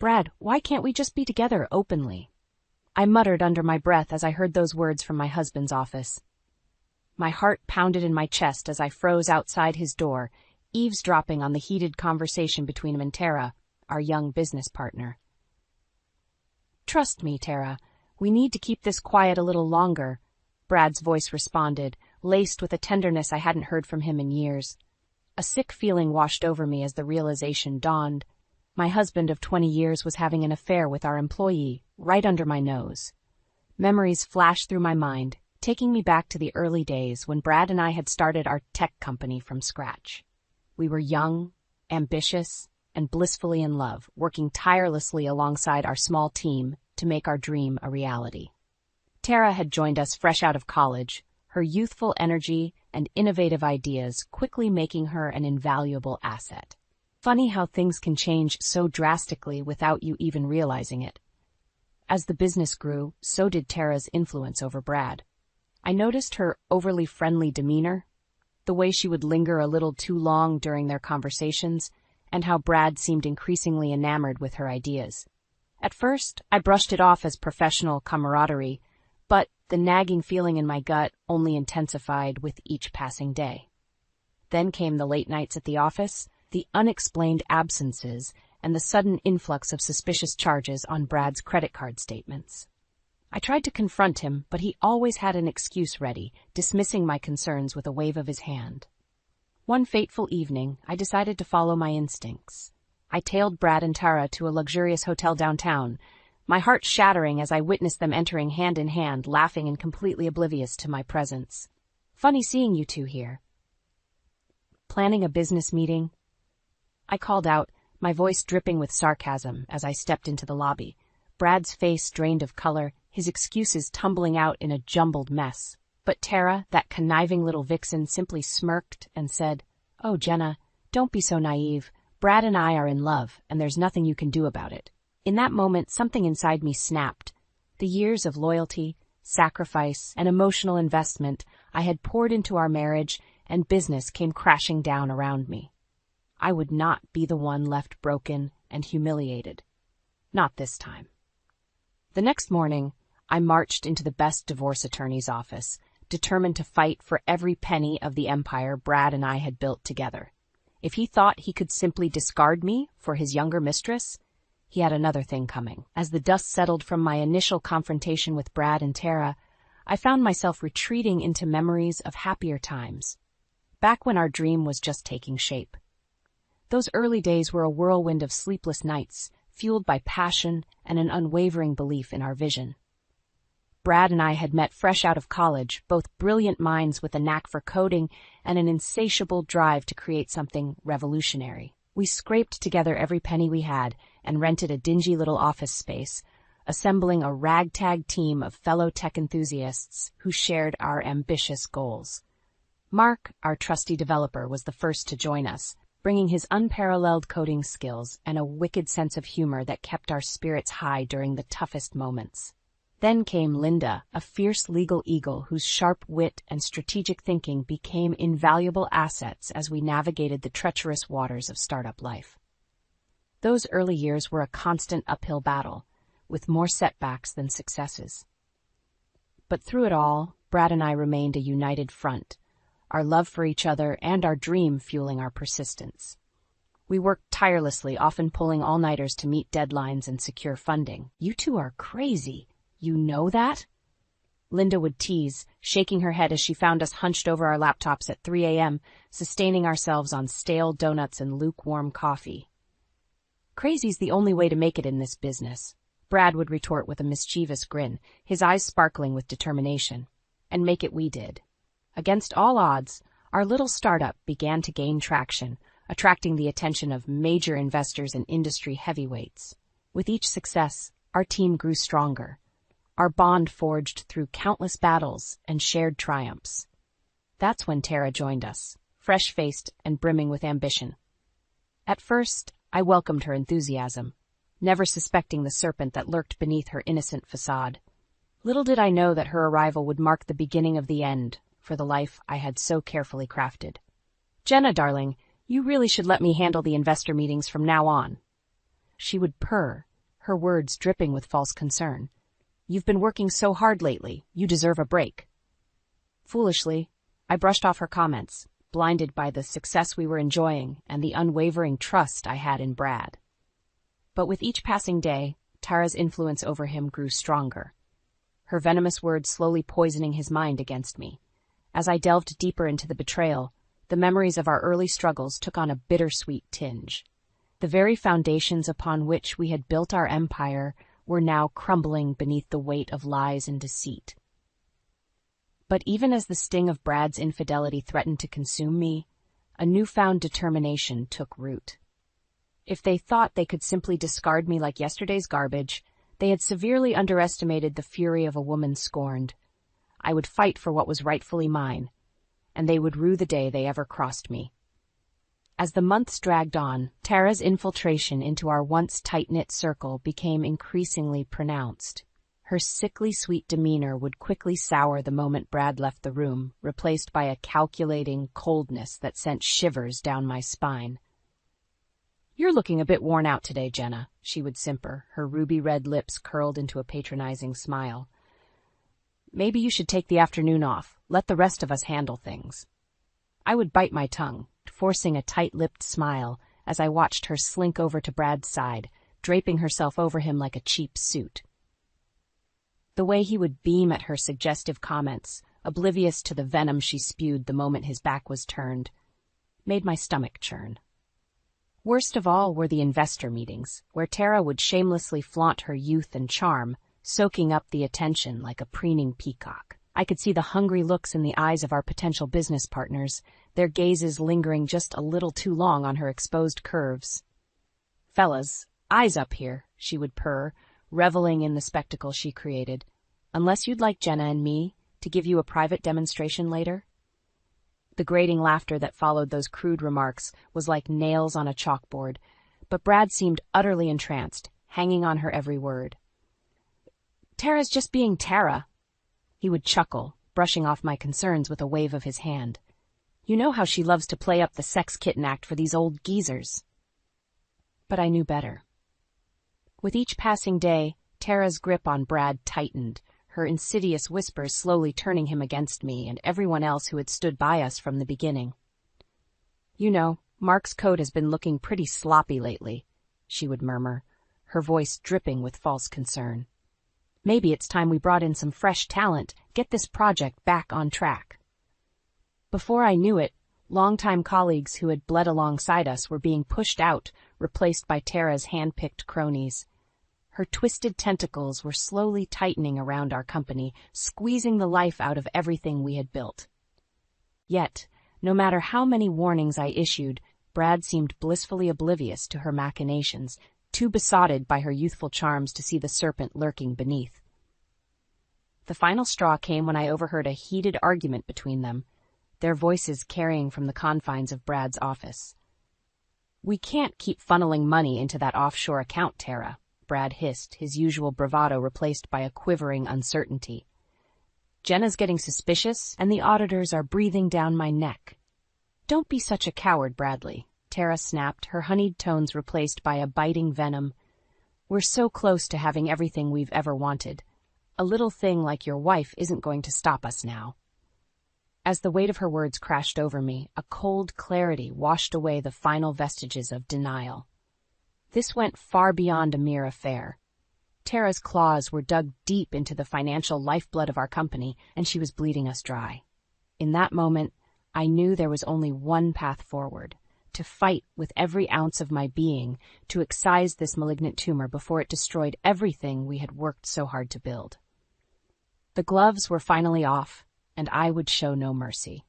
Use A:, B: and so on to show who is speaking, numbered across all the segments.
A: Brad, why can't we just be together openly? I muttered under my breath as I heard those words from my husband's office. My heart pounded in my chest as I froze outside his door, eavesdropping on the heated conversation between him and Tara, our young business partner. Trust me, Tara. We need to keep this quiet a little longer, Brad's voice responded, laced with a tenderness I hadn't heard from him in years. A sick feeling washed over me as the realization dawned. My husband of 20 years was having an affair with our employee, right under my nose. Memories flashed through my mind, taking me back to the early days when Brad and I had started our tech company from scratch. We were young, ambitious, and blissfully in love, working tirelessly alongside our small team to make our dream a reality. Tara had joined us fresh out of college, her youthful energy and innovative ideas quickly making her an invaluable asset. Funny how things can change so drastically without you even realizing it. As the business grew, so did Tara's influence over Brad. I noticed her overly friendly demeanor, the way she would linger a little too long during their conversations, and how Brad seemed increasingly enamored with her ideas. At first, I brushed it off as professional camaraderie, but the nagging feeling in my gut only intensified with each passing day. Then came the late nights at the office, the unexplained absences, and the sudden influx of suspicious charges on Brad's credit card statements. I tried to confront him, but he always had an excuse ready, dismissing my concerns with a wave of his hand. One fateful evening, I decided to follow my instincts. I tailed Brad and Tara to a luxurious hotel downtown, my heart shattering as I witnessed them entering hand in hand, laughing and completely oblivious to my presence. Funny seeing you two here. Planning a business meeting? I called out, my voice dripping with sarcasm as I stepped into the lobby. Brad's face drained of color, his excuses tumbling out in a jumbled mess. But Tara, that conniving little vixen, simply smirked and said, "Oh, Jenna, don't be so naive. Brad and I are in love, and there's nothing you can do about it." In that moment, something inside me snapped. The years of loyalty, sacrifice, and emotional investment I had poured into our marriage and business came crashing down around me. I would not be the one left broken and humiliated. Not this time. The next morning, I marched into the best divorce attorney's office, determined to fight for every penny of the empire Brad and I had built together. If he thought he could simply discard me for his younger mistress, he had another thing coming. As the dust settled from my initial confrontation with Brad and Tara, I found myself retreating into memories of happier times, back when our dream was just taking shape. Those early days were a whirlwind of sleepless nights, fueled by passion and an unwavering belief in our vision. Brad and I had met fresh out of college, both brilliant minds with a knack for coding and an insatiable drive to create something revolutionary. We scraped together every penny we had and rented a dingy little office space, assembling a ragtag team of fellow tech enthusiasts who shared our ambitious goals. Mark, our trusty developer, was the first to join us, bringing his unparalleled coding skills and a wicked sense of humor that kept our spirits high during the toughest moments. Then came Linda, a fierce legal eagle whose sharp wit and strategic thinking became invaluable assets as we navigated the treacherous waters of startup life. Those early years were a constant uphill battle, with more setbacks than successes. But through it all, Brad and I remained a united front, our love for each other and our dream fueling our persistence. We worked tirelessly, often pulling all-nighters to meet deadlines and secure funding. "You two are crazy. You know that?" Linda would tease, shaking her head as she found us hunched over our laptops at 3 a.m., sustaining ourselves on stale donuts and lukewarm coffee. "Crazy's the only way to make it in this business," Brad would retort with a mischievous grin, his eyes sparkling with determination. And make it we did. Against all odds, our little startup began to gain traction, attracting the attention of major investors and industry heavyweights. With each success, our team grew stronger, our bond forged through countless battles and shared triumphs. That's when Tara joined us, fresh-faced and brimming with ambition. At first, I welcomed her enthusiasm, never suspecting the serpent that lurked beneath her innocent facade. Little did I know that her arrival would mark the beginning of the end for the life I had so carefully crafted. "Jenna, darling, you really should let me handle the investor meetings from now on." She would purr, her words dripping with false concern. "You've been working so hard lately, you deserve a break." Foolishly, I brushed off her comments, blinded by the success we were enjoying and the unwavering trust I had in Brad. But with each passing day, Tara's influence over him grew stronger, her venomous words slowly poisoning his mind against me. As I delved deeper into the betrayal, the memories of our early struggles took on a bittersweet tinge. The very foundations upon which we had built our empire were now crumbling beneath the weight of lies and deceit. But even as the sting of Brad's infidelity threatened to consume me, a newfound determination took root. If they thought they could simply discard me like yesterday's garbage, they had severely underestimated the fury of a woman scorned. I would fight for what was rightfully mine, and they would rue the day they ever crossed me. As the months dragged on, Tara's infiltration into our once tight-knit circle became increasingly pronounced. Her sickly sweet demeanor would quickly sour the moment Brad left the room, replaced by a calculating coldness that sent shivers down my spine. "You're looking a bit worn out today, Jenna," she would simper, her ruby-red lips curled into a patronizing smile. "Maybe you should take the afternoon off. Let the rest of us handle things." I would bite my tongue, forcing a tight-lipped smile as I watched her slink over to Brad's side, draping herself over him like a cheap suit. The way he would beam at her suggestive comments, oblivious to the venom she spewed the moment his back was turned, made my stomach churn. Worst of all were the investor meetings, where Tara would shamelessly flaunt her youth and charm, soaking up the attention like a preening peacock. I could see the hungry looks in the eyes of our potential business partners, their gazes lingering just a little too long on her exposed curves. "Fellas, eyes up here," she would purr, reveling in the spectacle she created. "Unless you'd like Jenna and me to give you a private demonstration later?" The grating laughter that followed those crude remarks was like nails on a chalkboard, but Brad seemed utterly entranced, hanging on her every word. "Tara's just being Tara," he would chuckle, brushing off my concerns with a wave of his hand. "You know how she loves to play up the sex kitten act for these old geezers." But I knew better. With each passing day, Tara's grip on Brad tightened, her insidious whispers slowly turning him against me and everyone else who had stood by us from the beginning. "You know, Mark's code has been looking pretty sloppy lately," she would murmur, her voice dripping with false concern. "Maybe it's time we brought in some fresh talent, get this project back on track." Before I knew it, longtime colleagues who had bled alongside us were being pushed out, replaced by Tara's hand-picked cronies. Her twisted tentacles were slowly tightening around our company, squeezing the life out of everything we had built. Yet, no matter how many warnings I issued, Brad seemed blissfully oblivious to her machinations, too besotted by her youthful charms to see the serpent lurking beneath. The final straw came when I overheard a heated argument between them, their voices carrying from the confines of Brad's office. "We can't keep funneling money into that offshore account, Tara," Brad hissed, his usual bravado replaced by a quivering uncertainty. "Jenna's getting suspicious, and the auditors are breathing down my neck." "Don't be such a coward, Bradley," Tara snapped, her honeyed tones replaced by a biting venom. "We're so close to having everything we've ever wanted. A little thing like your wife isn't going to stop us now." As the weight of her words crashed over me, a cold clarity washed away the final vestiges of denial. This went far beyond a mere affair. Tara's claws were dug deep into the financial lifeblood of our company, and she was bleeding us dry. In that moment, I knew there was only one path forward: to fight with every ounce of my being, to excise this malignant tumor before it destroyed everything we had worked so hard to build. The gloves were finally off, and I would show no mercy.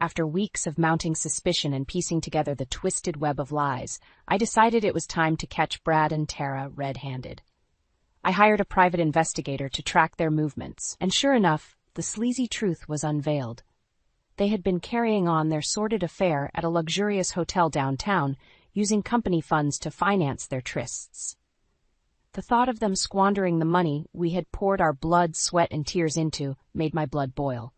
A: After weeks of mounting suspicion and piecing together the twisted web of lies, I decided it was time to catch Brad and Tara red-handed. I hired a private investigator to track their movements, and sure enough, the sleazy truth was unveiled. They had been carrying on their sordid affair at a luxurious hotel downtown, using company funds to finance their trysts. The thought of them squandering the money we had poured our blood, sweat, and tears into made my blood boil.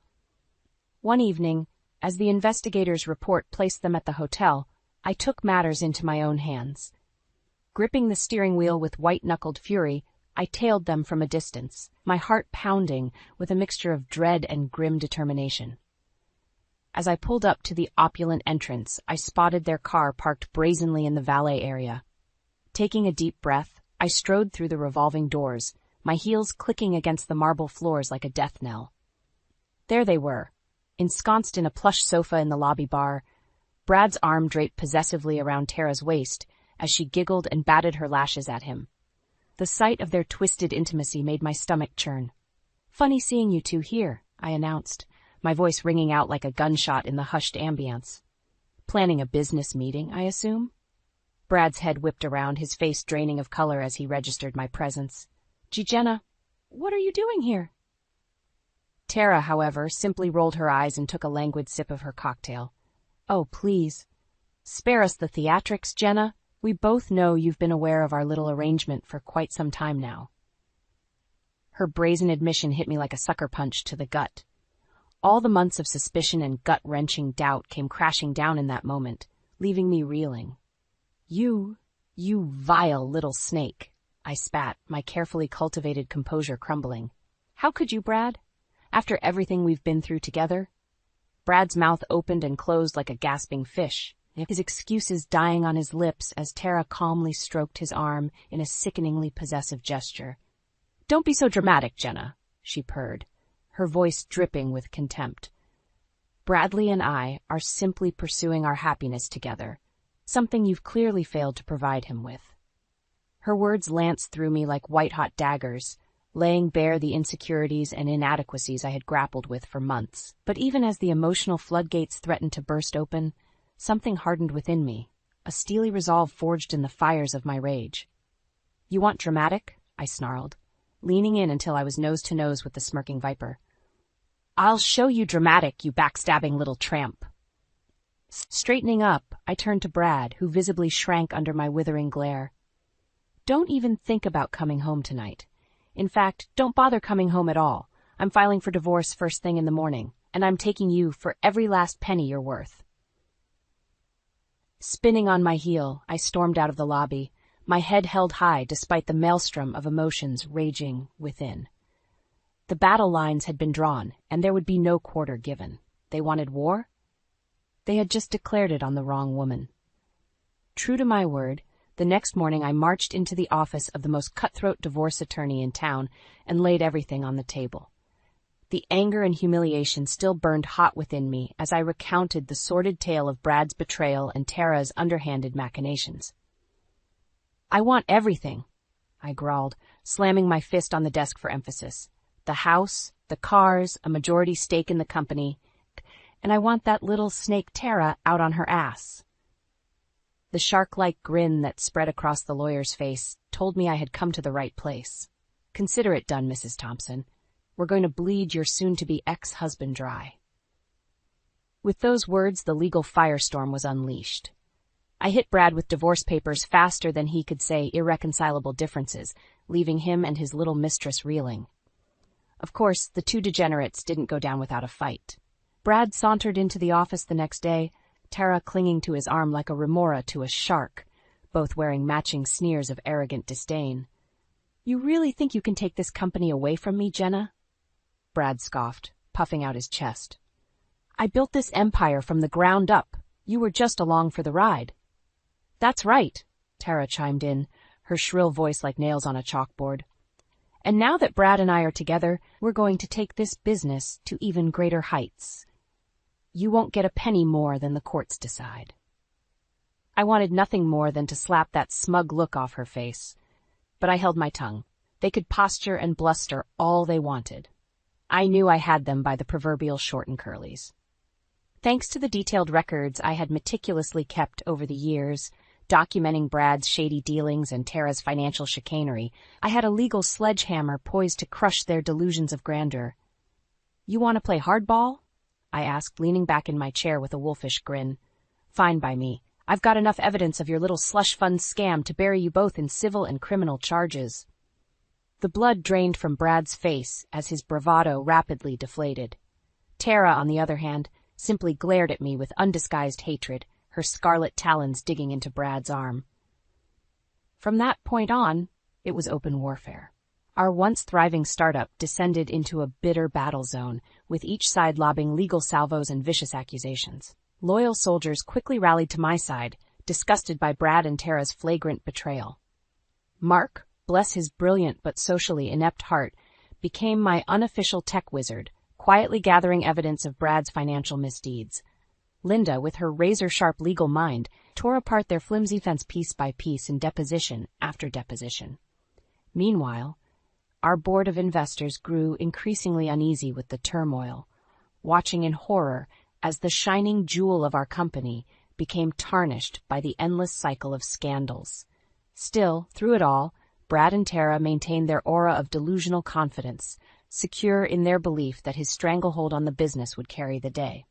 A: One evening, as the investigator's report placed them at the hotel, I took matters into my own hands. Gripping the steering wheel with white-knuckled fury, I tailed them from a distance, my heart pounding with a mixture of dread and grim determination. As I pulled up to the opulent entrance, I spotted their car parked brazenly in the valet area. Taking a deep breath, I strode through the revolving doors, my heels clicking against the marble floors like a death knell. There they were, ensconced in a plush sofa in the lobby bar, Brad's arm draped possessively around Tara's waist as she giggled and batted her lashes at him. The sight of their twisted intimacy made my stomach churn. "Funny seeing you two here," I announced, my voice ringing out like a gunshot in the hushed ambience. "Planning a business meeting, I assume?" Brad's head whipped around, his face draining of color as he registered my presence. "Gee, Jenna, what are you doing here?" Tara, however, simply rolled her eyes and took a languid sip of her cocktail. "Oh, please. Spare us the theatrics, Jenna. We both know you've been aware of our little arrangement for quite some time now." Her brazen admission hit me like a sucker punch to the gut. All the months of suspicion and gut-wrenching doubt came crashing down in that moment, leaving me reeling. You vile little snake," I spat, my carefully cultivated composure crumbling. "How could you, Brad? After everything we've been through together?" Brad's mouth opened and closed like a gasping fish, his excuses dying on his lips as Tara calmly stroked his arm in a sickeningly possessive gesture. "Don't be so dramatic, Jenna," she purred, her voice dripping with contempt. "Bradley and I are simply pursuing our happiness together, something you've clearly failed to provide him with." Her words lanced through me like white-hot daggers, laying bare the insecurities and inadequacies I had grappled with for months. But even as the emotional floodgates threatened to burst open, something hardened within me, a steely resolve forged in the fires of my rage. "You want dramatic?" I snarled, leaning in until I was nose to nose with the smirking viper. "I'll show you dramatic, you backstabbing little tramp." Straightening up, I turned to Brad, who visibly shrank under my withering glare. "Don't even think about coming home tonight. In fact, don't bother coming home at all. I'm filing for divorce first thing in the morning, and I'm taking you for every last penny you're worth." Spinning on my heel, I stormed out of the lobby, my head held high despite the maelstrom of emotions raging within. The battle lines had been drawn, and there would be no quarter given. They wanted war? They had just declared it on the wrong woman. True to my word, the next morning I marched into the office of the most cutthroat divorce attorney in town and laid everything on the table. The anger and humiliation still burned hot within me as I recounted the sordid tale of Brad's betrayal and Tara's underhanded machinations. "I want everything," I growled, slamming my fist on the desk for emphasis. "The house, the cars, a majority stake in the company, and I want that little snake Tara out on her ass." The shark-like grin that spread across the lawyer's face told me I had come to the right place. "Consider it done, Mrs. Thompson. We're going to bleed your soon-to-be ex-husband dry." With those words, the legal firestorm was unleashed. I hit Brad with divorce papers faster than he could say irreconcilable differences, leaving him and his little mistress reeling. Of course, the two degenerates didn't go down without a fight. Brad sauntered into the office the next day, Tara clinging to his arm like a remora to a shark, both wearing matching sneers of arrogant disdain. "You really think you can take this company away from me, Jenna?" Brad scoffed, puffing out his chest. "I built this empire from the ground up. You were just along for the ride." "That's right," Tara chimed in, her shrill voice like nails on a chalkboard. "And now that Brad and I are together, we're going to take this business to even greater heights. You won't get a penny more than the courts decide." I wanted nothing more than to slap that smug look off her face, but I held my tongue. They could posture and bluster all they wanted. I knew I had them by the proverbial short and curlies. Thanks to the detailed records I had meticulously kept over the years, documenting Brad's shady dealings and Tara's financial chicanery, I had a legal sledgehammer poised to crush their delusions of grandeur. "You want to play hardball?" I asked, leaning back in my chair with a wolfish grin. "Fine by me. I've got enough evidence of your little slush fund scam to bury you both in civil and criminal charges." The blood drained from Brad's face as his bravado rapidly deflated. Tara, on the other hand, simply glared at me with undisguised hatred, her scarlet talons digging into Brad's arm. From that point on, it was open warfare. Our once thriving startup descended into a bitter battle zone, with each side lobbing legal salvos and vicious accusations. Loyal soldiers quickly rallied to my side, disgusted by Brad and Tara's flagrant betrayal. Mark, bless his brilliant but socially inept heart, became my unofficial tech wizard, quietly gathering evidence of Brad's financial misdeeds. Linda, with her razor-sharp legal mind, tore apart their flimsy fence piece by piece in deposition after deposition. Meanwhile, our board of investors grew increasingly uneasy with the turmoil, watching in horror as the shining jewel of our company became tarnished by the endless cycle of scandals. Still, through it all, Brad and Tara maintained their aura of delusional confidence, secure in their belief that his stranglehold on the business would carry the day.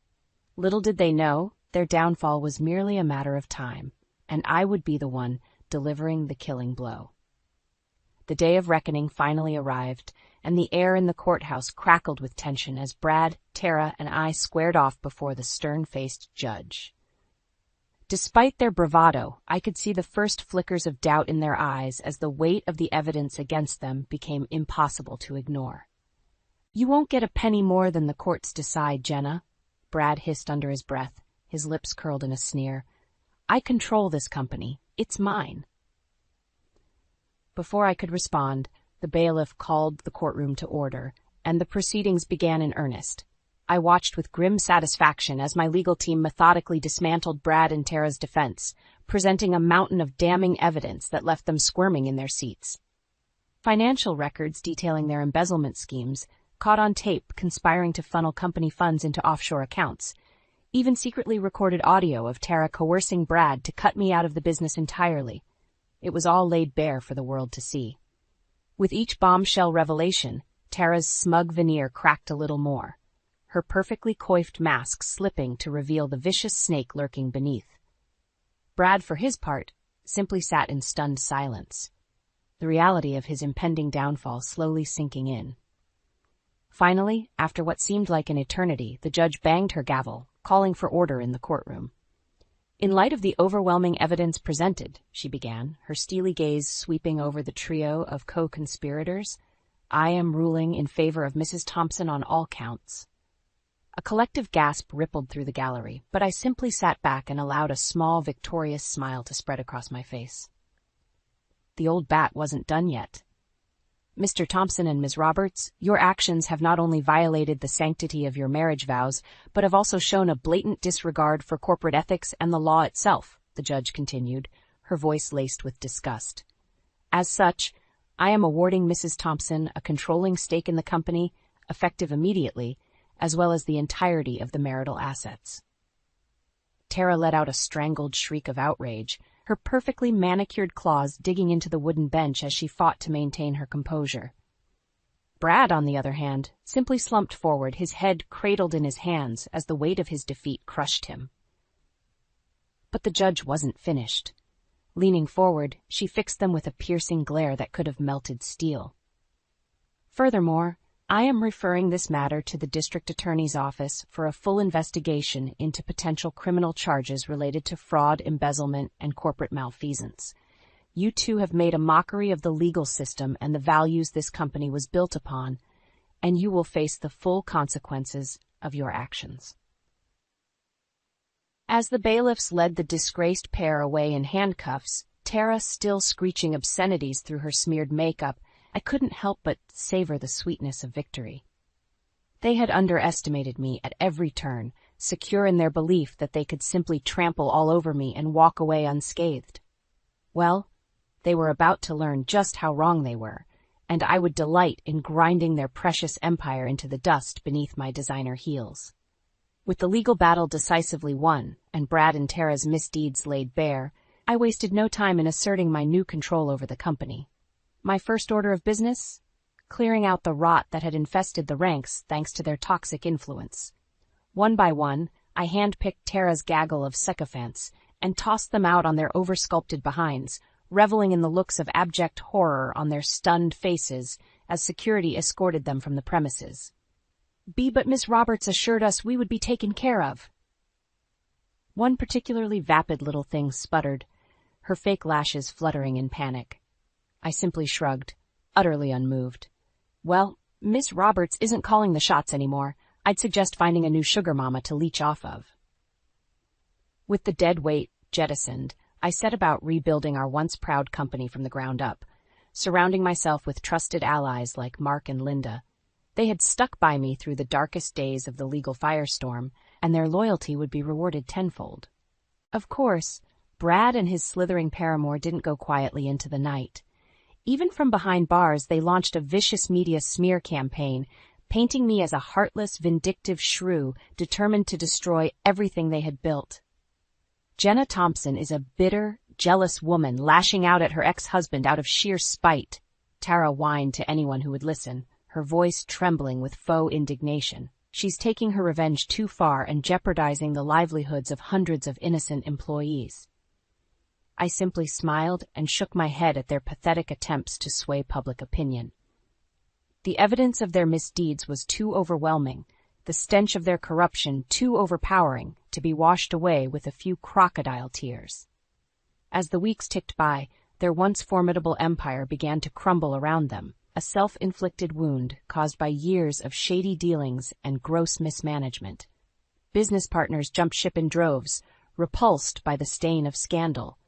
A: Little did they know, their downfall was merely a matter of time, and I would be the one delivering the killing blow. The day of reckoning finally arrived, and the air in the courthouse crackled with tension as Brad, Tara, and I squared off before the stern-faced judge. Despite their bravado, I could see the first flickers of doubt in their eyes as the weight of the evidence against them became impossible to ignore. "You won't get a penny more than the courts decide, Jenna," Brad hissed under his breath, his lips curled in a sneer. "I control this company. It's mine." Before I could respond, the bailiff called the courtroom to order, and the proceedings began in earnest. I watched with grim satisfaction as my legal team methodically dismantled Brad and Tara's defense, presenting a mountain of damning evidence that left them squirming in their seats. Financial records detailing their embezzlement schemes, caught on tape conspiring to funnel company funds into offshore accounts, even secretly recorded audio of Tara coercing Brad to cut me out of the business entirely. It was all laid bare for the world to see. With each bombshell revelation, Tara's smug veneer cracked a little more, her perfectly coiffed mask slipping to reveal the vicious snake lurking beneath. Brad, for his part, simply sat in stunned silence, the reality of his impending downfall slowly sinking in. Finally, after what seemed like an eternity, the judge banged her gavel, calling for order in the courtroom. "In light of the overwhelming evidence presented," she began, her steely gaze sweeping over the trio of co-conspirators, "I am ruling in favor of Mrs. Thompson on all counts." A collective gasp rippled through the gallery, but I simply sat back and allowed a small, victorious smile to spread across my face. The old bat wasn't done yet. "Mr. Thompson and Ms. Roberts, your actions have not only violated the sanctity of your marriage vows, but have also shown a blatant disregard for corporate ethics and the law itself," the judge continued, her voice laced with disgust. "As such, I am awarding Mrs. Thompson a controlling stake in the company, effective immediately, as well as the entirety of the marital assets." Tara let out a strangled shriek of outrage, her perfectly manicured claws digging into the wooden bench as she fought to maintain her composure. Brad, on the other hand, simply slumped forward, his head cradled in his hands as the weight of his defeat crushed him. But the judge wasn't finished. Leaning forward, she fixed them with a piercing glare that could have melted steel. "Furthermore, I am referring this matter to the district attorney's office for a full investigation into potential criminal charges related to fraud, embezzlement, and corporate malfeasance. You two have made a mockery of the legal system and the values this company was built upon, and you will face the full consequences of your actions." As the bailiffs led the disgraced pair away in handcuffs, Tara still screeching obscenities through her smeared makeup, I couldn't help but savor the sweetness of victory. They had underestimated me at every turn, secure in their belief that they could simply trample all over me and walk away unscathed. Well, they were about to learn just how wrong they were, and I would delight in grinding their precious empire into the dust beneath my designer heels. With the legal battle decisively won, and Brad and Tara's misdeeds laid bare, I wasted no time in asserting my new control over the company. My first order of business? Clearing out the rot that had infested the ranks thanks to their toxic influence. One by one, I handpicked Tara's gaggle of sycophants and tossed them out on their oversculpted behinds, reveling in the looks of abject horror on their stunned faces as security escorted them from the premises. But Miss Roberts assured us we would be taken care of." One particularly vapid little thing sputtered, her fake lashes fluttering in panic. I simply shrugged, utterly unmoved. Well, Miss Roberts isn't calling the shots anymore. I'd suggest finding a new sugar mama to leech off of. With the dead weight jettisoned, I set about rebuilding our once proud company from the ground up, surrounding myself with trusted allies like Mark and Linda. They had stuck by me through the darkest days of the legal firestorm, and their loyalty would be rewarded tenfold. Of course, Brad and his slithering paramour didn't go quietly into the night. Even from behind bars, they launched a vicious media smear campaign, painting me as a heartless, vindictive shrew determined to destroy everything they had built. Jenna Thompson is a bitter, jealous woman lashing out at her ex-husband out of sheer spite, Tara whined to anyone who would listen, her voice trembling with faux indignation. She's taking her revenge too far and jeopardizing the livelihoods of hundreds of innocent employees. I simply smiled and shook my head at their pathetic attempts to sway public opinion. The evidence of their misdeeds was too overwhelming, the stench of their corruption too overpowering to be washed away with a few crocodile tears. As the weeks ticked by, their once formidable empire began to crumble around them, a self-inflicted wound caused by years of shady dealings and gross mismanagement. Business partners jumped ship in droves, repulsed by the stain of scandal.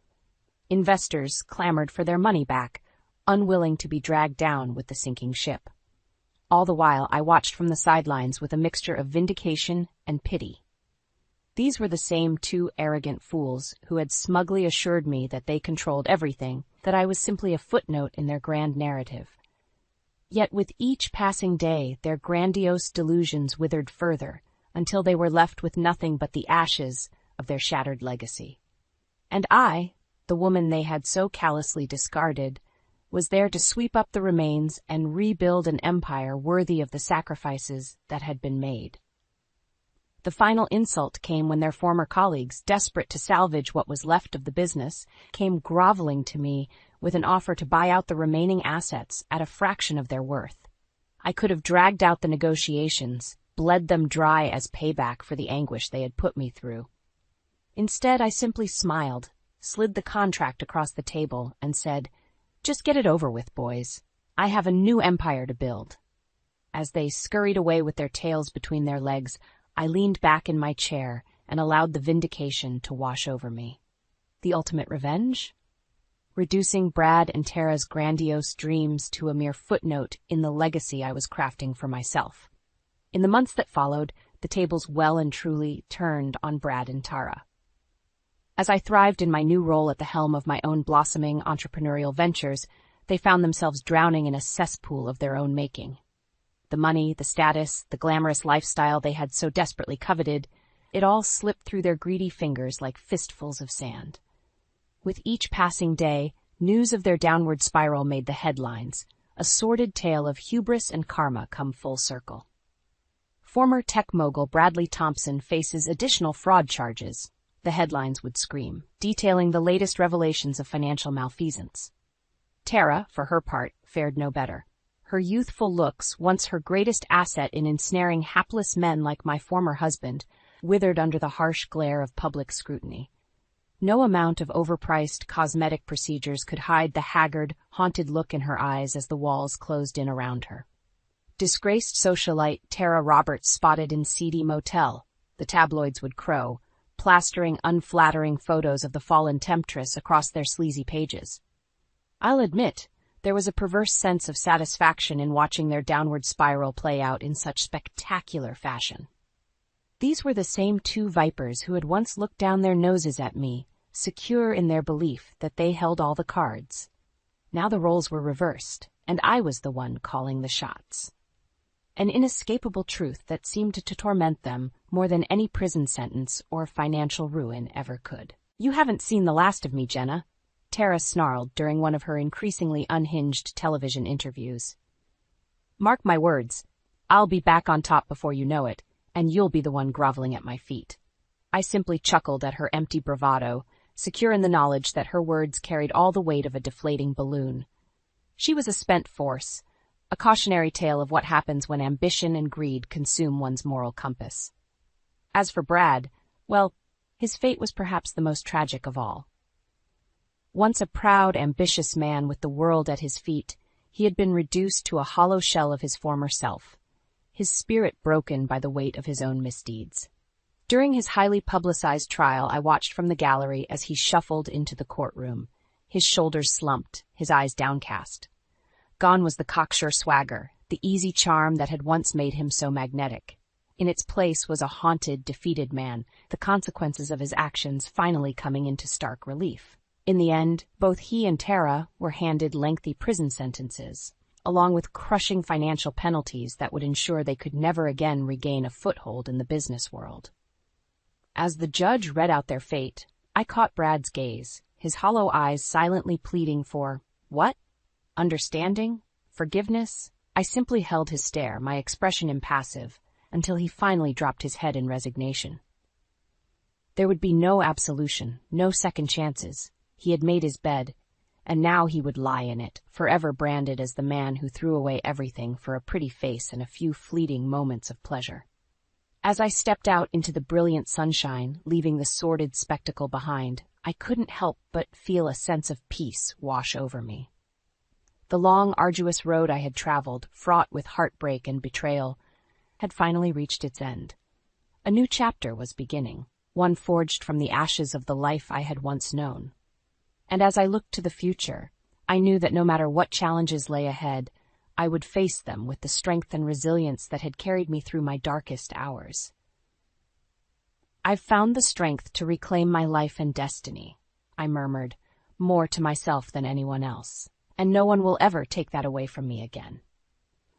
A: Investors clamored for their money back, unwilling to be dragged down with the sinking ship. All the while, I watched from the sidelines with a mixture of vindication and pity. These were the same two arrogant fools who had smugly assured me that they controlled everything, that I was simply a footnote in their grand narrative. Yet with each passing day, their grandiose delusions withered further, until they were left with nothing but the ashes of their shattered legacy. And I, the woman they had so callously discarded, was there to sweep up the remains and rebuild an empire worthy of the sacrifices that had been made. The final insult came when their former colleagues, desperate to salvage what was left of the business, came groveling to me with an offer to buy out the remaining assets at a fraction of their worth. I could have dragged out the negotiations, bled them dry as payback for the anguish they had put me through. Instead, I simply smiled, slid the contract across the table, and said, "Just get it over with, boys. I have a new empire to build." As they scurried away with their tails between their legs, I leaned back in my chair and allowed the vindication to wash over me. The ultimate revenge? Reducing Brad and Tara's grandiose dreams to a mere footnote in the legacy I was crafting for myself. In the months that followed, the tables well and truly turned on Brad and Tara. As I thrived in my new role at the helm of my own blossoming entrepreneurial ventures, they found themselves drowning in a cesspool of their own making. The money, the status, the glamorous lifestyle they had so desperately coveted, it all slipped through their greedy fingers like fistfuls of sand. With each passing day, news of their downward spiral made the headlines, a sordid tale of hubris and karma come full circle. Former tech mogul Bradley Thompson faces additional fraud charges, the headlines would scream, detailing the latest revelations of financial malfeasance. Tara, for her part, fared no better. Her youthful looks, once her greatest asset in ensnaring hapless men like my former husband, withered under the harsh glare of public scrutiny. No amount of overpriced cosmetic procedures could hide the haggard, haunted look in her eyes as the walls closed in around her. Disgraced socialite Tara Roberts spotted in seedy motel, the tabloids would crow, plastering unflattering photos of the fallen temptress across their sleazy pages. I'll admit, there was a perverse sense of satisfaction in watching their downward spiral play out in such spectacular fashion. These were the same two vipers who had once looked down their noses at me, secure in their belief that they held all the cards. Now the roles were reversed, and I was the one calling the shots. An inescapable truth that seemed to torment them more than any prison sentence or financial ruin ever could. "You haven't seen the last of me, Jenna," Tara snarled during one of her increasingly unhinged television interviews. "Mark my words, I'll be back on top before you know it, and you'll be the one groveling at my feet." I simply chuckled at her empty bravado, secure in the knowledge that her words carried all the weight of a deflating balloon. She was a spent force, a cautionary tale of what happens when ambition and greed consume one's moral compass. As for Brad, well, his fate was perhaps the most tragic of all. Once a proud, ambitious man with the world at his feet, he had been reduced to a hollow shell of his former self, his spirit broken by the weight of his own misdeeds. During his highly publicized trial, I watched from the gallery as he shuffled into the courtroom, his shoulders slumped, his eyes downcast. Gone was the cocksure swagger, the easy charm that had once made him so magnetic. In its place was a haunted, defeated man, the consequences of his actions finally coming into stark relief. In the end, both he and Tara were handed lengthy prison sentences, along with crushing financial penalties that would ensure they could never again regain a foothold in the business world. As the judge read out their fate, I caught Brad's gaze, his hollow eyes silently pleading for, what? Understanding? Forgiveness? I simply held his stare, my expression impassive, until he finally dropped his head in resignation. There would be no absolution, no second chances. He had made his bed, and now he would lie in it, forever branded as the man who threw away everything for a pretty face and a few fleeting moments of pleasure. As I stepped out into the brilliant sunshine, leaving the sordid spectacle behind, I couldn't help but feel a sense of peace wash over me. The long, arduous road I had traveled, fraught with heartbreak and betrayal, had finally reached its end. A new chapter was beginning, one forged from the ashes of the life I had once known. And as I looked to the future, I knew that no matter what challenges lay ahead, I would face them with the strength and resilience that had carried me through my darkest hours. I've found the strength to reclaim my life and destiny, I murmured, more to myself than anyone else, and no one will ever take that away from me again.